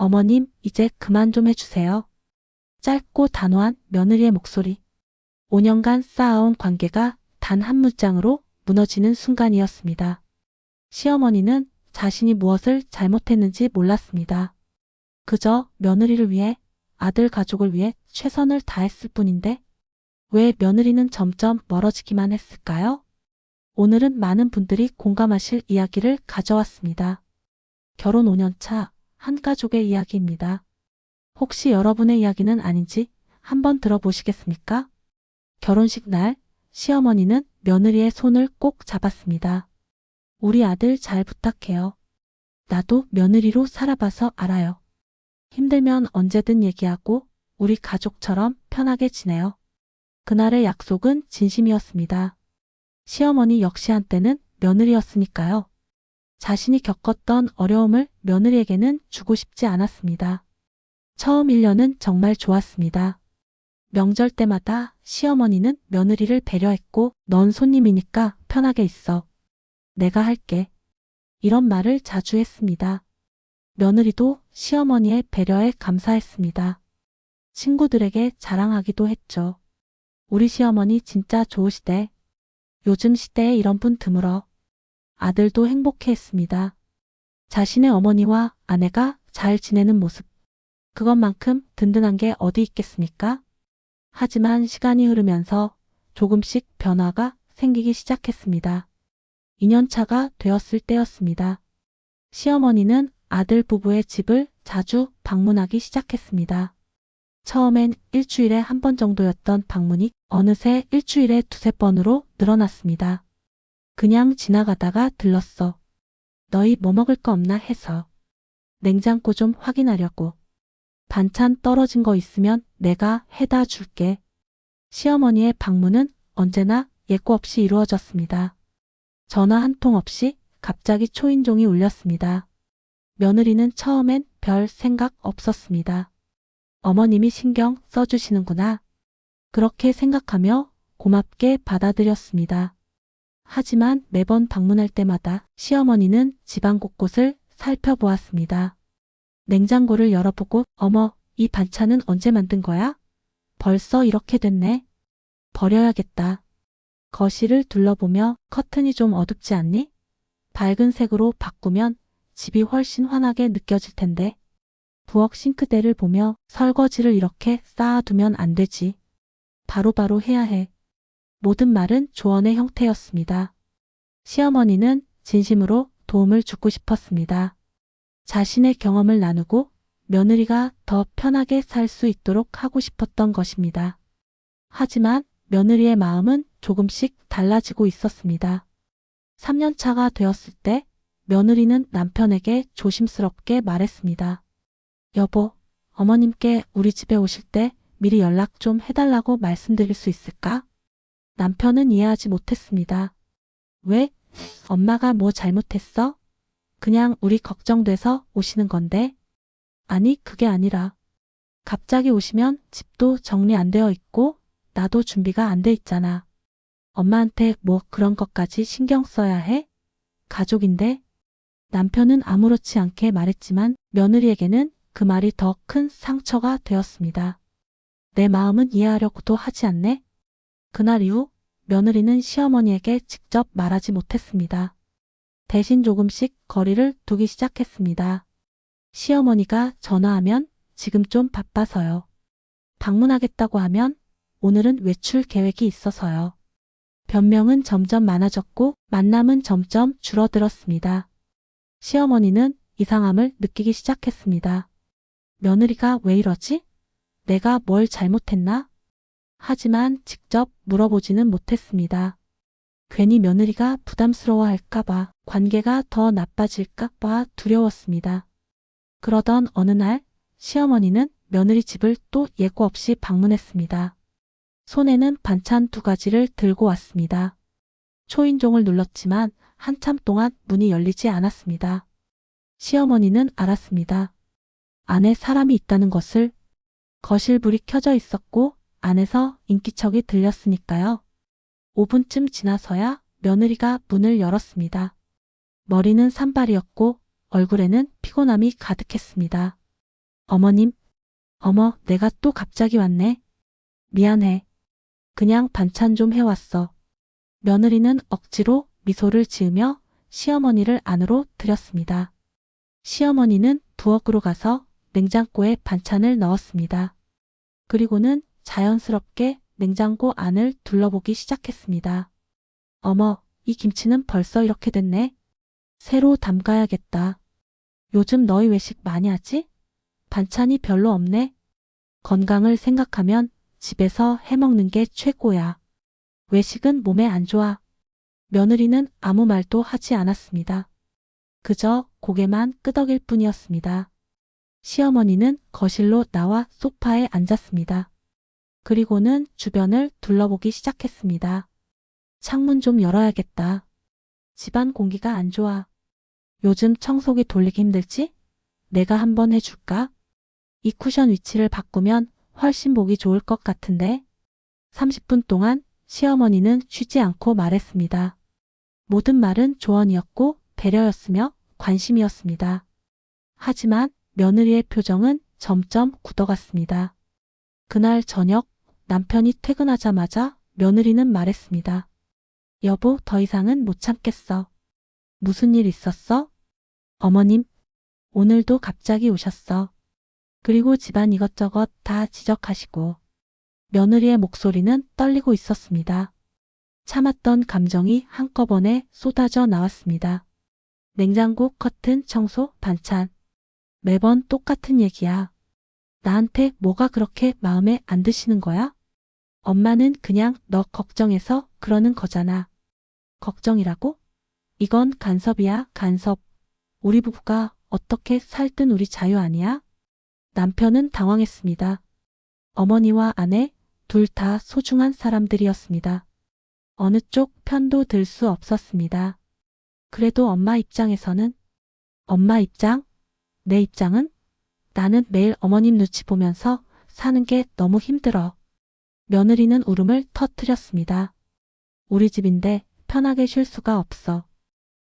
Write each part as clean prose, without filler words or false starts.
어머님, 이제 그만 좀 해주세요. 짧고 단호한 며느리의 목소리. 5년간 쌓아온 관계가 단 한 문장으로 무너지는 순간이었습니다. 시어머니는 자신이 무엇을 잘못했는지 몰랐습니다. 그저 며느리를 위해, 아들 가족을 위해 최선을 다했을 뿐인데 왜 며느리는 점점 멀어지기만 했을까요? 오늘은 많은 분들이 공감하실 이야기를 가져왔습니다. 결혼 5년 차 한 가족의 이야기입니다. 혹시 여러분의 이야기는 아닌지 한번 들어보시겠습니까? 결혼식 날 시어머니는 며느리의 손을 꼭 잡았습니다. 우리 아들 잘 부탁해요. 나도 며느리로 살아봐서 알아요. 힘들면 언제든 얘기하고 우리 가족처럼 편하게 지내요. 그날의 약속은 진심이었습니다. 시어머니 역시 한때는 며느리였으니까요. 자신이 겪었던 어려움을 며느리에게는 주고 싶지 않았습니다. 처음 1년은 정말 좋았습니다. 명절 때마다 시어머니는 며느리를 배려했고 넌 손님이니까 편하게 있어. 내가 할게. 이런 말을 자주 했습니다. 며느리도 시어머니의 배려에 감사했습니다. 친구들에게 자랑하기도 했죠. 우리 시어머니 진짜 좋으시대. 요즘 시대에 이런 분 드물어. 아들도 행복해했습니다. 자신의 어머니와 아내가 잘 지내는 모습. 그것만큼 든든한 게 어디 있겠습니까? 하지만 시간이 흐르면서 조금씩 변화가 생기기 시작했습니다. 2년차가 되었을 때였습니다. 시어머니는 아들 부부의 집을 자주 방문하기 시작했습니다. 처음엔 일주일에 한 번 정도였던 방문이 어느새 일주일에 두세 번으로 늘어났습니다. 그냥 지나가다가 들렀어. 너희 뭐 먹을 거 없나 해서. 냉장고 좀 확인하려고. 반찬 떨어진 거 있으면 내가 해다 줄게. 시어머니의 방문은 언제나 예고 없이 이루어졌습니다. 전화 한 통 없이 갑자기 초인종이 울렸습니다. 며느리는 처음엔 별 생각 없었습니다. 어머님이 신경 써주시는구나. 그렇게 생각하며 고맙게 받아들였습니다. 하지만 매번 방문할 때마다 시어머니는 집안 곳곳을 살펴보았습니다. 냉장고를 열어보고 어머, 이 반찬은 언제 만든 거야? 벌써 이렇게 됐네. 버려야겠다. 거실을 둘러보며 커튼이 좀 어둡지 않니? 밝은 색으로 바꾸면 집이 훨씬 환하게 느껴질 텐데. 부엌 싱크대를 보며 설거지를 이렇게 쌓아두면 안 되지. 바로바로 해야 해. 모든 말은 조언의 형태였습니다. 시어머니는 진심으로 도움을 주고 싶었습니다. 자신의 경험을 나누고 며느리가 더 편하게 살 수 있도록 하고 싶었던 것입니다. 하지만 며느리의 마음은 조금씩 달라지고 있었습니다. 3년 차가 되었을 때 며느리는 남편에게 조심스럽게 말했습니다. 여보, 어머님께 우리 집에 오실 때 미리 연락 좀 해달라고 말씀드릴 수 있을까? 남편은 이해하지 못했습니다. 왜? 엄마가 뭐 잘못했어? 그냥 우리 걱정돼서 오시는 건데. 아니, 그게 아니라 갑자기 오시면 집도 정리 안 되어 있고 나도 준비가 안 돼 있잖아. 엄마한테 뭐 그런 것까지 신경 써야 해? 가족인데. 남편은 아무렇지 않게 말했지만 며느리에게는 그 말이 더 큰 상처가 되었습니다. 내 마음은 이해하려고도 하지 않네? 그날 이후 며느리는 시어머니에게 직접 말하지 못했습니다. 대신 조금씩 거리를 두기 시작했습니다. 시어머니가 전화하면 지금 좀 바빠서요. 방문하겠다고 하면 오늘은 외출 계획이 있어서요. 변명은 점점 많아졌고 만남은 점점 줄어들었습니다. 시어머니는 이상함을 느끼기 시작했습니다. 며느리가 왜 이러지? 내가 뭘 잘못했나? 하지만 직접 물어보지는 못했습니다. 괜히 며느리가 부담스러워할까봐, 관계가 더 나빠질까봐 두려웠습니다. 그러던 어느 날 시어머니는 며느리 집을 또 예고 없이 방문했습니다. 손에는 반찬 2가지를 들고 왔습니다. 초인종을 눌렀지만 한참 동안 문이 열리지 않았습니다. 시어머니는 알았습니다. 안에 사람이 있다는 것을. 거실 불이 켜져 있었고 안에서 인기척이 들렸으니까요. 5분쯤 지나서야 며느리가 문을 열었습니다. 머리는 산발이었고 얼굴에는 피곤함이 가득했습니다. 어머님, 어머, 내가 또 갑자기 왔네. 미안해. 그냥 반찬 좀 해왔어. 며느리는 억지로 미소를 지으며 시어머니를 안으로 들였습니다. 시어머니는 부엌으로 가서 냉장고에 반찬을 넣었습니다. 그리고는 자연스럽게 냉장고 안을 둘러보기 시작했습니다. 어머, 이 김치는 벌써 이렇게 됐네. 새로 담가야겠다. 요즘 너희 외식 많이 하지? 반찬이 별로 없네. 건강을 생각하면 집에서 해먹는 게 최고야. 외식은 몸에 안 좋아. 며느리는 아무 말도 하지 않았습니다. 그저 고개만 끄덕일 뿐이었습니다. 시어머니는 거실로 나와 소파에 앉았습니다. 그리고는 주변을 둘러보기 시작했습니다. 창문 좀 열어야겠다. 집안 공기가 안 좋아. 요즘 청소기 돌리기 힘들지? 내가 한번 해줄까? 이 쿠션 위치를 바꾸면 훨씬 보기 좋을 것 같은데. 30분 동안 시어머니는 쉬지 않고 말했습니다. 모든 말은 조언이었고 배려였으며 관심이었습니다. 하지만 며느리의 표정은 점점 굳어갔습니다. 그날 저녁 남편이 퇴근하자마자 며느리는 말했습니다. 여보, 더 이상은 못 참겠어. 무슨 일 있었어? 어머님, 오늘도 갑자기 오셨어. 그리고 집안 이것저것 다 지적하시고. 며느리의 목소리는 떨리고 있었습니다. 참았던 감정이 한꺼번에 쏟아져 나왔습니다. 냉장고, 커튼, 청소, 반찬. 매번 똑같은 얘기야. 나한테 뭐가 그렇게 마음에 안 드시는 거야? 엄마는 그냥 너 걱정해서 그러는 거잖아. 걱정이라고? 이건 간섭이야, 간섭. 우리 부부가 어떻게 살든 우리 자유 아니야? 남편은 당황했습니다. 어머니와 아내 둘 다 소중한 사람들이었습니다. 어느 쪽 편도 들 수 없었습니다. 그래도 엄마 입장에서는 엄마 입장? 내 입장은? 나는 매일 어머님 눈치 보면서 사는 게 너무 힘들어. 며느리는 울음을 터뜨렸습니다. 우리 집인데 편하게 쉴 수가 없어.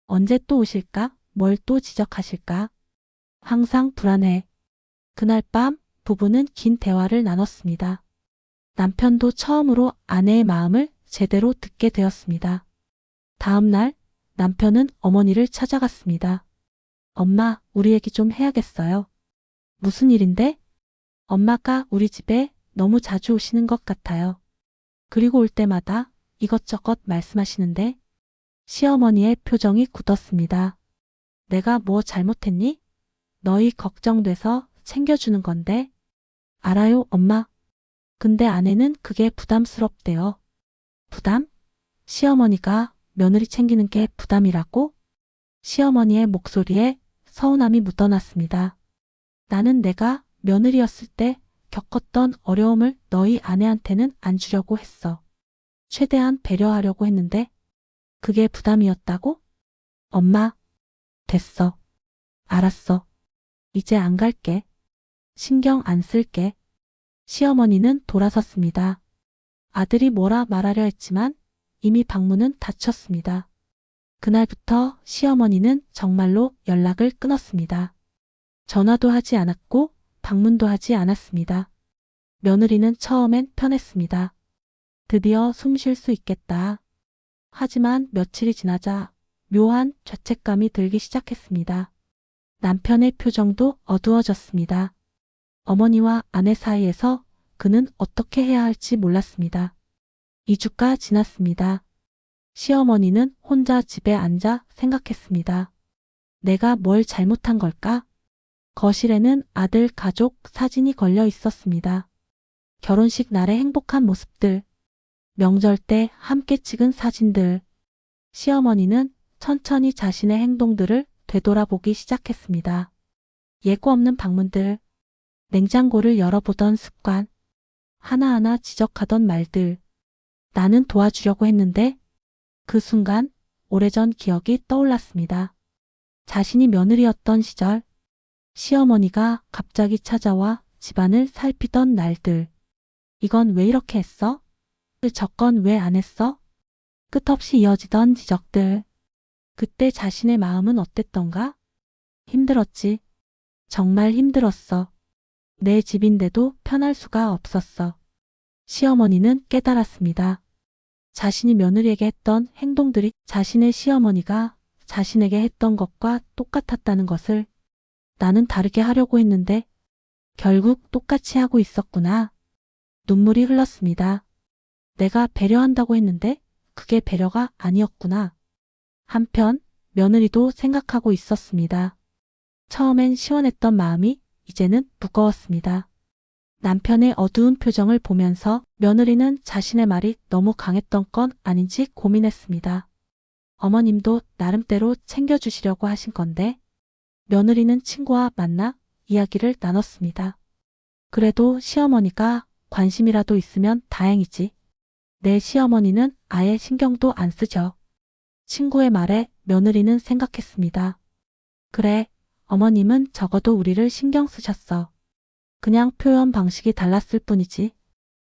언제 또 오실까? 뭘 또 지적하실까? 항상 불안해. 그날 밤 부부는 긴 대화를 나눴습니다. 남편도 처음으로 아내의 마음을 제대로 듣게 되었습니다. 다음 날 남편은 어머니를 찾아갔습니다. 엄마, 우리 얘기 좀 해야겠어요. 무슨 일인데? 엄마가 우리 집에 너무 자주 오시는 것 같아요. 그리고 올 때마다 이것저것 말씀하시는데 시어머니의 표정이 굳었습니다. 내가 뭐 잘못했니? 너희 걱정돼서 챙겨주는 건데. 알아요, 엄마. 근데 아내는 그게 부담스럽대요. 부담? 시어머니가 며느리 챙기는 게 부담이라고? 시어머니의 목소리에 서운함이 묻어났습니다. 나는 내가 며느리였을 때 겪었던 어려움을 너희 아내한테는 안 주려고 했어. 최대한 배려하려고 했는데 그게 부담이었다고? 엄마, 됐어. 알았어. 이제 안 갈게. 신경 안 쓸게. 시어머니는 돌아섰습니다. 아들이 뭐라 말하려 했지만 이미 방문은 닫혔습니다. 그날부터 시어머니는 정말로 연락을 끊었습니다. 전화도 하지 않았고 방문도 하지 않았습니다. 며느리는 처음엔 편했습니다. 드디어 숨 쉴 수 있겠다. 하지만 며칠이 지나자 묘한 죄책감이 들기 시작했습니다. 남편의 표정도 어두워졌습니다. 어머니와 아내 사이에서 그는 어떻게 해야 할지 몰랐습니다. 2주가 지났습니다. 시어머니는 혼자 집에 앉아 생각했습니다. 내가 뭘 잘못한 걸까? 거실에는 아들 가족 사진이 걸려 있었습니다. 결혼식 날의 행복한 모습들, 명절 때 함께 찍은 사진들. 시어머니는 천천히 자신의 행동들을 되돌아보기 시작했습니다. 예고 없는 방문들, 냉장고를 열어보던 습관, 하나하나 지적하던 말들. 나는 도와주려고 했는데 그 순간 오래전 기억이 떠올랐습니다. 자신이 며느리였던 시절, 시어머니가 갑자기 찾아와 집안을 살피던 날들. 이건 왜 이렇게 했어? 저건 왜 안 했어? 끝없이 이어지던 지적들. 그때 자신의 마음은 어땠던가? 힘들었지. 정말 힘들었어. 내 집인데도 편할 수가 없었어. 시어머니는 깨달았습니다. 자신이 며느리에게 했던 행동들이 자신의 시어머니가 자신에게 했던 것과 똑같았다는 것을. 나는 다르게 하려고 했는데 결국 똑같이 하고 있었구나. 눈물이 흘렀습니다. 내가 배려한다고 했는데 그게 배려가 아니었구나. 한편 며느리도 생각하고 있었습니다. 처음엔 시원했던 마음이 이제는 무거웠습니다. 남편의 어두운 표정을 보면서 며느리는 자신의 말이 너무 강했던 건 아닌지 고민했습니다. 어머님도 나름대로 챙겨주시려고 하신 건데 며느리는 친구와 만나 이야기를 나눴습니다. 그래도 시어머니가 관심이라도 있으면 다행이지. 내 시어머니는 아예 신경도 안 쓰죠. 친구의 말에 며느리는 생각했습니다. 그래, 어머님은 적어도 우리를 신경 쓰셨어. 그냥 표현 방식이 달랐을 뿐이지.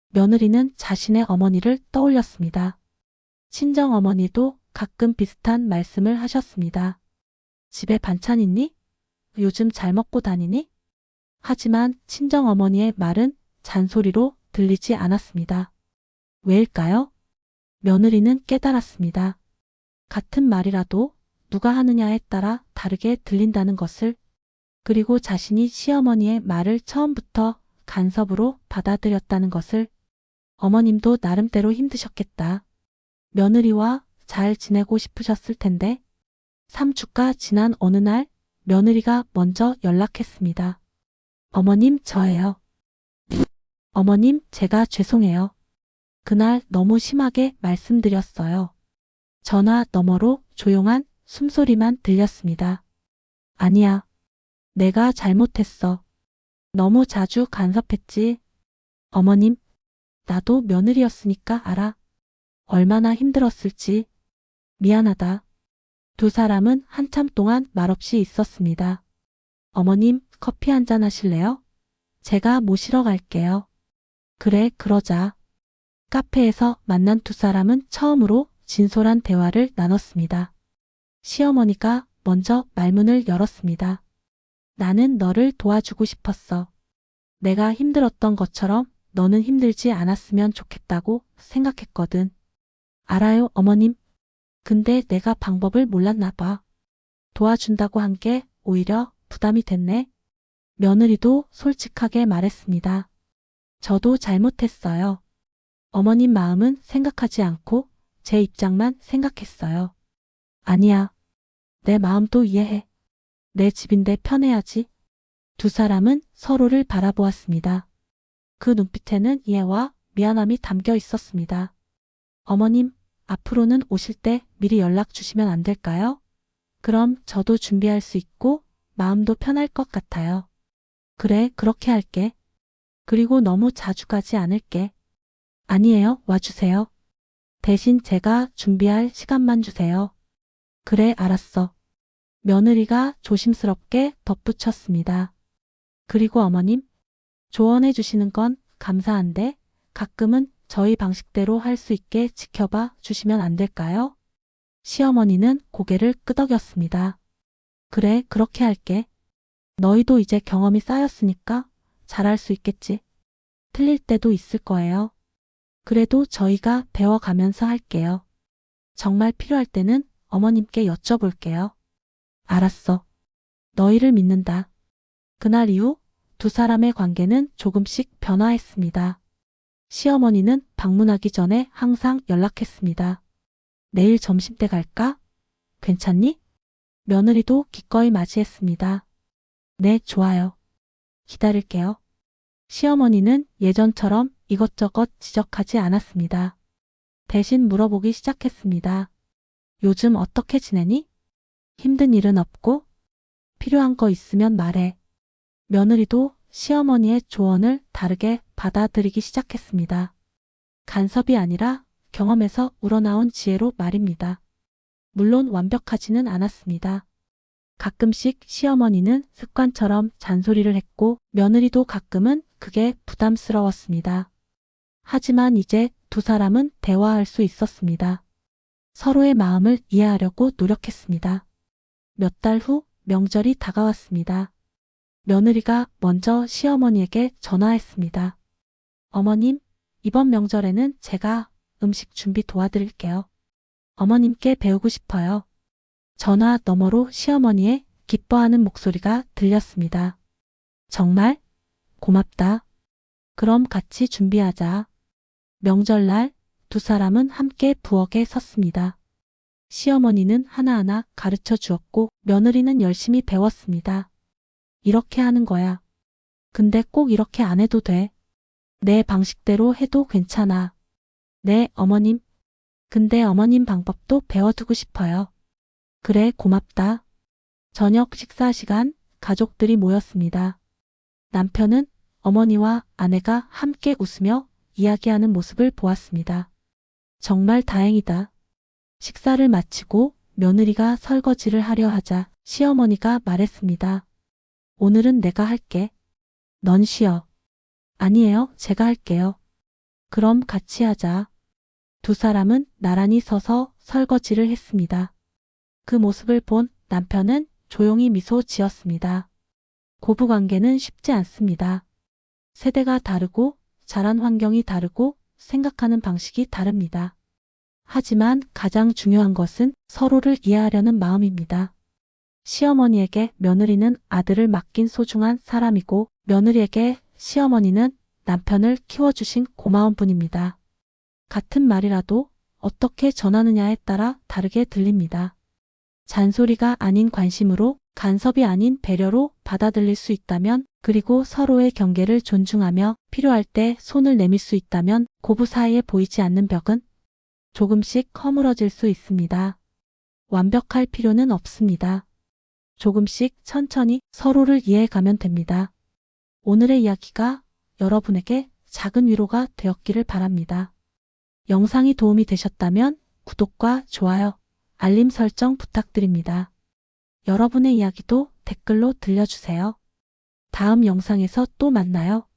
며느리는 자신의 어머니를 떠올렸습니다. 친정 어머니도 가끔 비슷한 말씀을 하셨습니다. 집에 반찬 있니? 요즘 잘 먹고 다니니? 하지만 친정 어머니의 말은 잔소리로 들리지 않았습니다. 왜일까요? 며느리는 깨달았습니다. 같은 말이라도 누가 하느냐에 따라 다르게 들린다는 것을. 그리고 자신이 시어머니의 말을 처음부터 간섭으로 받아들였다는 것을. 어머님도 나름대로 힘드셨겠다. 며느리와 잘 지내고 싶으셨을 텐데. 3주가 지난 어느 날 며느리가 먼저 연락했습니다. 어머님, 저예요. 어머님, 제가 죄송해요. 그날 너무 심하게 말씀드렸어요. 전화 너머로 조용한 숨소리만 들렸습니다. 아니야. 내가 잘못했어. 너무 자주 간섭했지. 어머님, 나도 며느리였으니까 알아. 얼마나 힘들었을지. 미안하다. 두 사람은 한참 동안 말없이 있었습니다. 어머님, 커피 한잔 하실래요? 제가 모시러 갈게요. 그래, 그러자. 카페에서 만난 두 사람은 처음으로 진솔한 대화를 나눴습니다. 시어머니가 먼저 말문을 열었습니다. 나는 너를 도와주고 싶었어. 내가 힘들었던 것처럼 너는 힘들지 않았으면 좋겠다고 생각했거든. 알아요, 어머님. 근데 내가 방법을 몰랐나 봐. 도와준다고 한 게 오히려 부담이 됐네. 며느리도 솔직하게 말했습니다. 저도 잘못했어요. 어머님 마음은 생각하지 않고 제 입장만 생각했어요. 아니야. 내 마음도 이해해. 내 집인데 편해야지. 두 사람은 서로를 바라보았습니다. 그 눈빛에는 이해와 미안함이 담겨 있었습니다. 어머님, 앞으로는 오실 때 미리 연락 주시면 안 될까요? 그럼 저도 준비할 수 있고 마음도 편할 것 같아요. 그래, 그렇게 할게. 그리고 너무 자주 가지 않을게. 아니에요, 와주세요. 대신 제가 준비할 시간만 주세요. 그래, 알았어. 며느리가 조심스럽게 덧붙였습니다. 그리고 어머님, 조언해 주시는 건 감사한데 가끔은 저희 방식대로 할 수 있게 지켜봐 주시면 안 될까요? 시어머니는 고개를 끄덕였습니다. 그래, 그렇게 할게. 너희도 이제 경험이 쌓였으니까 잘할 수 있겠지. 틀릴 때도 있을 거예요. 그래도 저희가 배워가면서 할게요. 정말 필요할 때는 어머님께 여쭤볼게요. 알았어. 너희를 믿는다. 그날 이후 두 사람의 관계는 조금씩 변화했습니다. 시어머니는 방문하기 전에 항상 연락했습니다. 내일 점심때 갈까? 괜찮니? 며느리도 기꺼이 맞이했습니다. 네, 좋아요. 기다릴게요. 시어머니는 예전처럼 이것저것 지적하지 않았습니다. 대신 물어보기 시작했습니다. 요즘 어떻게 지내니? 힘든 일은 없고? 필요한 거 있으면 말해. 며느리도 시어머니의 조언을 다르게 받아들이기 시작했습니다. 간섭이 아니라 경험에서 우러나온 지혜로 말입니다. 물론 완벽하지는 않았습니다. 가끔씩 시어머니는 습관처럼 잔소리를 했고 며느리도 가끔은 그게 부담스러웠습니다. 하지만 이제 두 사람은 대화할 수 있었습니다. 서로의 마음을 이해하려고 노력했습니다. 몇 달 후 명절이 다가왔습니다. 며느리가 먼저 시어머니에게 전화했습니다. 어머님, 이번 명절에는 제가 음식 준비 도와드릴게요. 어머님께 배우고 싶어요. 전화 너머로 시어머니의 기뻐하는 목소리가 들렸습니다. 정말? 고맙다. 그럼 같이 준비하자. 명절날 두 사람은 함께 부엌에 섰습니다. 시어머니는 하나하나 가르쳐 주었고 며느리는 열심히 배웠습니다. 이렇게 하는 거야. 근데 꼭 이렇게 안 해도 돼. 내 방식대로 해도 괜찮아. 네, 어머님. 근데 어머님 방법도 배워두고 싶어요. 그래, 고맙다. 저녁 식사 시간 가족들이 모였습니다. 남편은 어머니와 아내가 함께 웃으며 이야기하는 모습을 보았습니다. 정말 다행이다. 식사를 마치고 며느리가 설거지를 하려 하자 시어머니가 말했습니다. 오늘은 내가 할게. 넌 쉬어. 아니에요, 제가 할게요. 그럼 같이 하자. 두 사람은 나란히 서서 설거지를 했습니다. 그 모습을 본 남편은 조용히 미소 지었습니다. 고부관계는 쉽지 않습니다. 세대가 다르고 자란 환경이 다르고 생각하는 방식이 다릅니다. 하지만 가장 중요한 것은 서로를 이해하려는 마음입니다. 시어머니에게 며느리는 아들을 맡긴 소중한 사람이고 며느리에게 시어머니는 남편을 키워주신 고마운 분입니다. 같은 말이라도 어떻게 전하느냐에 따라 다르게 들립니다. 잔소리가 아닌 관심으로, 간섭이 아닌 배려로 받아들일 수 있다면, 그리고 서로의 경계를 존중하며 필요할 때 손을 내밀 수 있다면 고부 사이에 보이지 않는 벽은 조금씩 허물어질 수 있습니다. 완벽할 필요는 없습니다. 조금씩 천천히 서로를 이해해가면 됩니다. 오늘의 이야기가 여러분에게 작은 위로가 되었기를 바랍니다. 영상이 도움이 되셨다면 구독과 좋아요, 알림 설정 부탁드립니다. 여러분의 이야기도 댓글로 들려주세요. 다음 영상에서 또 만나요.